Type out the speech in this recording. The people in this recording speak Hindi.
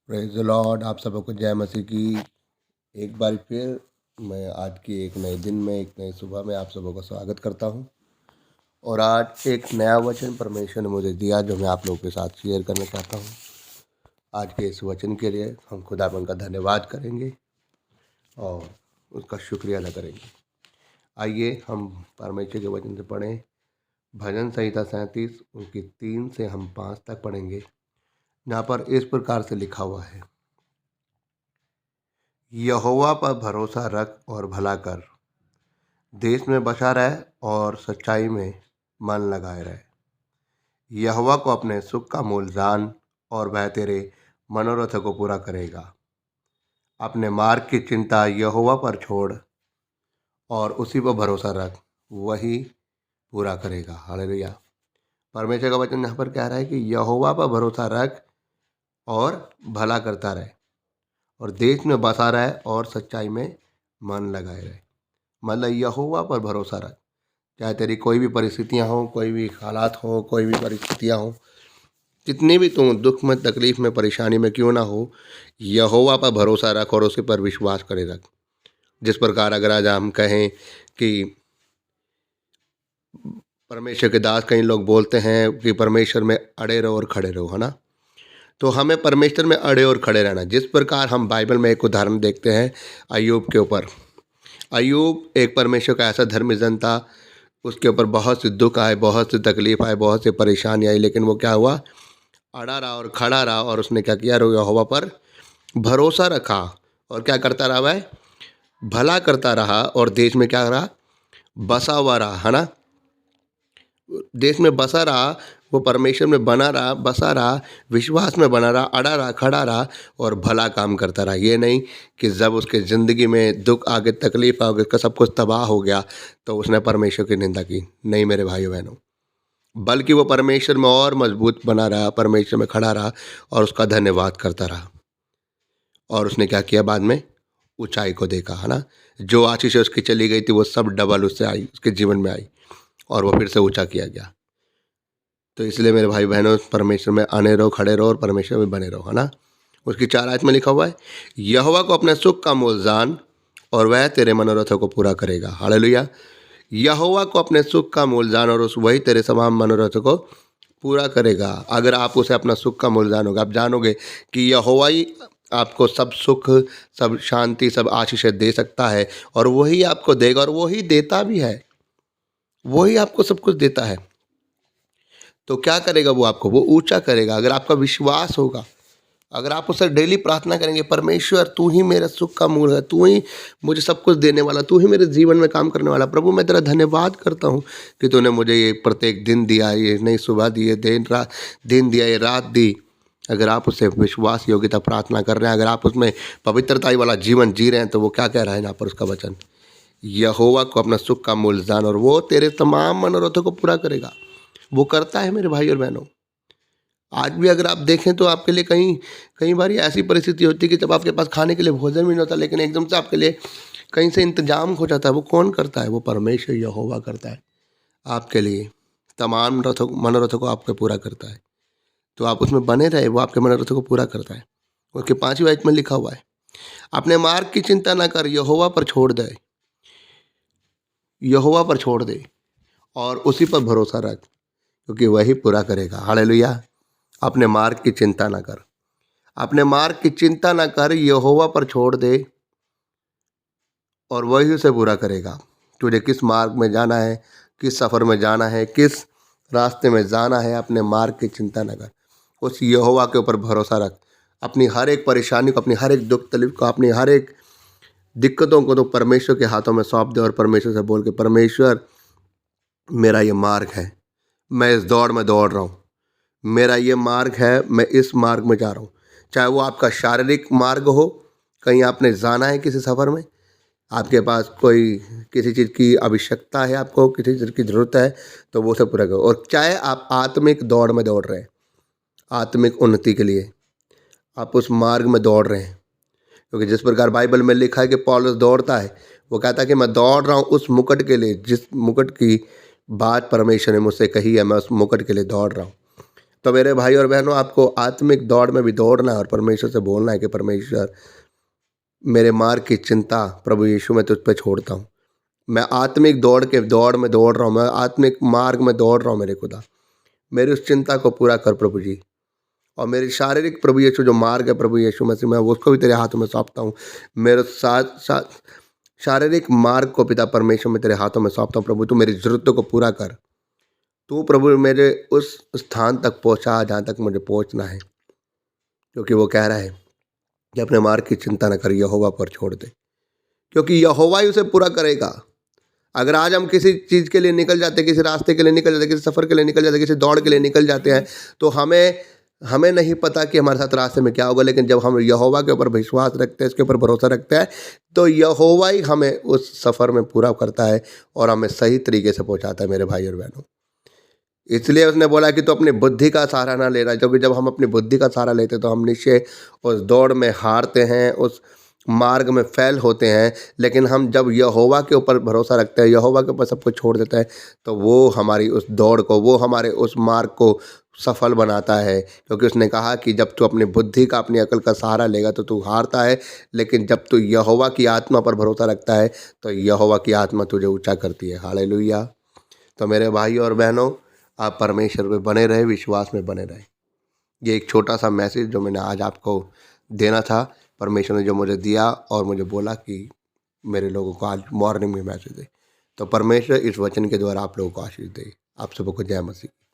Praise the Lord. आप सबको जय मसीह की। एक बार फिर मैं आज की एक नए दिन में एक नई सुबह में आप सबको स्वागत करता हूं। और आज एक नया वचन परमेश्वर ने मुझे दिया जो मैं आप लोगों के साथ शेयर करना चाहता हूं। आज के इस वचन के लिए हम खुदावन का धन्यवाद करेंगे और उसका शुक्रिया अदा करेंगे। आइए हम परमेश्वर के वचन से पढ़ें। भजन संहिता 37 उनकी 3 से हम 5 तक पढ़ेंगे, जहाँ पर इस प्रकार से लिखा हुआ है, यहोवा पर भरोसा रख और भला कर, देश में बसा रह और सच्चाई में मन लगाए रहे। यहोवा को अपने सुख का मूल जान और वह तेरे मनोरथ को पूरा करेगा। अपने मार्ग की चिंता यहोवा पर छोड़ और उसी पर भरोसा रख, वही पूरा करेगा। हालेलुया। परमेश्वर का वचन यहाँ पर कह रहा है कि यहोवा पर भरोसा रख और भला करता रहे और देश में बसा रहे और सच्चाई में मन लगाए रहे। मतलब यहोवा पर भरोसा रख, चाहे तेरी कोई भी परिस्थितियां हो, कोई भी हालात हो, कोई भी परिस्थितियां हो, कितनी भी तुम दुख में, तकलीफ में, परेशानी में क्यों ना हो, यहोवा पर भरोसा रख और उसी पर विश्वास करे रख। जिस प्रकार अगर आज हम कहें कि परमेश्वर के दास, कई लोग बोलते हैं कि परमेश्वर में अड़े रहो और खड़े रहो, है ना। तो हमें परमेश्वर में अड़े और खड़े रहना। जिस प्रकार हम बाइबल में एक उदाहरण देखते हैं अय्यूब के ऊपर। अय्यूब एक परमेश्वर का ऐसा धर्मी जन था, उसके ऊपर बहुत से दुख आए, बहुत से तकलीफ आए, बहुत से परेशानी आई, लेकिन वो क्या हुआ, अड़ा रहा और खड़ा रहा। और उसने क्या किया, यहोवा पर भरोसा रखा और क्या करता रहा, वह भला करता रहा और देश में क्या रहा, बसा हुआ रहा, है ना। देश में बसा रहा, वो परमेश्वर में बना रहा, बसा रहा, विश्वास में बना रहा, अड़ा रहा, खड़ा रहा और भला काम करता रहा। ये नहीं कि जब उसके ज़िंदगी में दुख आ गए, तकलीफ आ गई, उसका सब कुछ तबाह हो गया तो उसने परमेश्वर की निंदा की। नहीं मेरे भाइयों बहनों, बल्कि वो परमेश्वर में और मजबूत बना रहा, परमेश्वर में खड़ा रहा और उसका धन्यवाद करता रहा। और उसने क्या किया, बाद में ऊंचाई को देखा, है ना। जो आशीष उसकी चली गई थी वो सब डबल उससे आई, उसके जीवन में आई और वो फिर से ऊंचा किया गया। तो इसलिए मेरे भाई बहनों, परमेश्वर में आने रहो, खड़े रहो और परमेश्वर में बने रहो, है ना। उसकी 4 आयत में लिखा हुआ है, यहोवा को अपने सुख का मोल जान और वह तेरे मनोरथों को पूरा करेगा। हालेलुया। यहोवा को अपने सुख का मोल जान और उस वही तेरे तमाम मनोरथों को पूरा करेगा। अगर आप उसे अपना सुख का मोल जानोगे, आप जानोगे कि यहोवा ही आपको सब सुख, सब शांति, सब आशीष दे सकता है और वही आपको देगा और वही देता भी है, वही आपको सब कुछ देता है। तो क्या करेगा वो, आपको वो ऊंचा करेगा। अगर आपका विश्वास होगा, अगर आप उससे डेली प्रार्थना करेंगे, परमेश्वर तू ही मेरा सुख का मूल है, तू ही मुझे सब कुछ देने वाला, तू ही मेरे जीवन में काम करने वाला। प्रभु मैं तेरा धन्यवाद करता हूँ कि तूने मुझे ये प्रत्येक दिन दिया, ये नई सुबह दी, ये दिन दिया, ये रात दी। अगर आप उससे विश्वास योग्यता प्रार्थना कर रहे हैं, अगर आप उसमें पवित्रताई वाला जीवन जी रहे हैं, तो वो क्या कह रहा है यहाँ पर उसका वचन, यहोवा को अपना सुख का मूल जान और वो तेरे तमाम मनोरथों को पूरा करेगा। वो करता है मेरे भाई और बहनों। आज भी अगर आप देखें तो आपके लिए कई बार ऐसी परिस्थिति होती है कि जब आपके पास खाने के लिए भोजन भी नहीं होता, लेकिन एकदम से आपके लिए कहीं से इंतजाम हो जाता है। वो कौन करता है, वो परमेश्वर यहोवा करता है आपके लिए। तमाम मनोरथों को आपके पूरा करता है, तो आप उसमें बने रहे, वो आपके मनोरथों को पूरा करता है। उसके 5वीं आयत में लिखा हुआ है, अपने मार्ग की चिंता ना कर, यहोवा पर छोड़ दे, यहोवा पर छोड़ दे और उसी पर भरोसा रख, क्योंकि वही पूरा करेगा। हालेलुया। अपने मार्ग की चिंता ना कर, अपने मार्ग की चिंता ना कर, यहोवा पर छोड़ दे और वही उसे पूरा करेगा। तुझे किस मार्ग में जाना है, किस सफ़र में जाना है, किस रास्ते में जाना है, अपने मार्ग की चिंता ना कर, उस यहोवा के ऊपर भरोसा रख। अपनी हर एक परेशानी को, अपनी हर एक दुख तकलीफ को, अपनी हर एक दिक्कतों को तो परमेश्वर के हाथों में सौंप दे और परमेश्वर से बोल के, परमेश्वर मेरा ये मार्ग है, मैं इस दौड़ में दौड़ रहा हूँ, मेरा ये मार्ग है, मैं इस मार्ग में जा रहा हूँ। चाहे वो आपका शारीरिक मार्ग हो, कहीं आपने जाना है किसी सफ़र में, आपके पास कोई किसी चीज़ की आवश्यकता है, आपको किसी चीज़ की ज़रूरत है, तो वो सब पूरा करो। और चाहे आप आत्मिक दौड़ में दौड़ रहे हैं, आत्मिक उन्नति के लिए आप उस मार्ग में दौड़ रहे हैं, क्योंकि जिस प्रकार बाइबल में लिखा है कि पौलुस दौड़ता है, वो कहता है कि मैं दौड़ रहा हूँ उस मुकुट के लिए, जिस मुकुट की बात परमेश्वर ने मुझसे कही है, मैं उस मुकुट के लिए दौड़ रहा हूँ। तो मेरे भाई और बहनों, आपको आत्मिक दौड़ में भी दौड़ना है और परमेश्वर से बोलना है कि परमेश्वर, मेरे मार्ग की चिंता प्रभु यीशु मैं तुझ पे छोड़ता हूँ। मैं आत्मिक दौड़ में दौड़ रहा हूँ, मैं आत्मिक मार्ग में दौड़ रहा हूँ मेरे खुदा। मेरी उस चिंता को पूरा कर प्रभु जी। और मेरी शारीरिक प्रभु यीशु जो मार्ग है प्रभु यीशु मसीह, मैं उसको भी तेरे हाथों में सौंपता हूँ। मेरे साथ साथ शारीरिक मार्ग को पिता परमेश्वर में तेरे हाथों में सौंपता हूँ। प्रभु तू मेरी ज़रूरतों को पूरा कर। तू प्रभु मेरे उस स्थान तक पहुँचा जहाँ तक मुझे पहुँचना है, क्योंकि वो कह रहा है कि अपने मार्ग की चिंता न कर, यहोवा पर छोड़ दे, क्योंकि यहोवा ही उसे पूरा करेगा। अगर आज हम किसी चीज़ के लिए निकल जाते, किसी रास्ते के लिए निकल जाते, किसी सफ़र के लिए निकल जाते, किसी दौड़ के लिए निकल जाते हैं, तो हमें हमें नहीं पता कि हमारे साथ रास्ते में क्या होगा। लेकिन जब हम यहोवा के ऊपर विश्वास रखते हैं, इसके ऊपर भरोसा रखते हैं, तो यहोवा ही हमें उस सफ़र में पूरा करता है और हमें सही तरीके से पहुंचाता है मेरे भाई और बहनों। इसलिए उसने बोला कि तू अपनी बुद्धि का सहारा ना लेना, क्योंकि जब हम अपनी बुद्धि का सहारा लेते हैं तो हम निश्चय उस दौड़ में हारते हैं, उस मार्ग में फैल होते हैं। लेकिन हम जब यहोवा के ऊपर भरोसा रखते हैं, यहोवा के ऊपर सब कुछ छोड़ देते हैं, तो वो हमारी उस दौड़ को, वो हमारे उस मार्ग को सफल बनाता है। क्योंकि उसने कहा कि जब तू अपनी बुद्धि का, अपनी अकल का सहारा लेगा तो तू हारता है, लेकिन जब तू यहोवा की आत्मा पर भरोसा रखता है तो यहोवा की आत्मा तुझे ऊँचा करती है। हालेलुया। तो मेरे भाई और बहनों, आप परमेश्वर में बने रहे, विश्वास में बने रहे। ये एक छोटा सा मैसेज जो मैंने आज आपको देना था, परमेश्वर ने जो मुझे दिया और मुझे बोला कि मेरे लोगों को आज मॉर्निंग में मैसेज दे। तो परमेश्वर इस वचन के द्वारा आप लोगों को आशीष दे। आप सबको जय मसीह।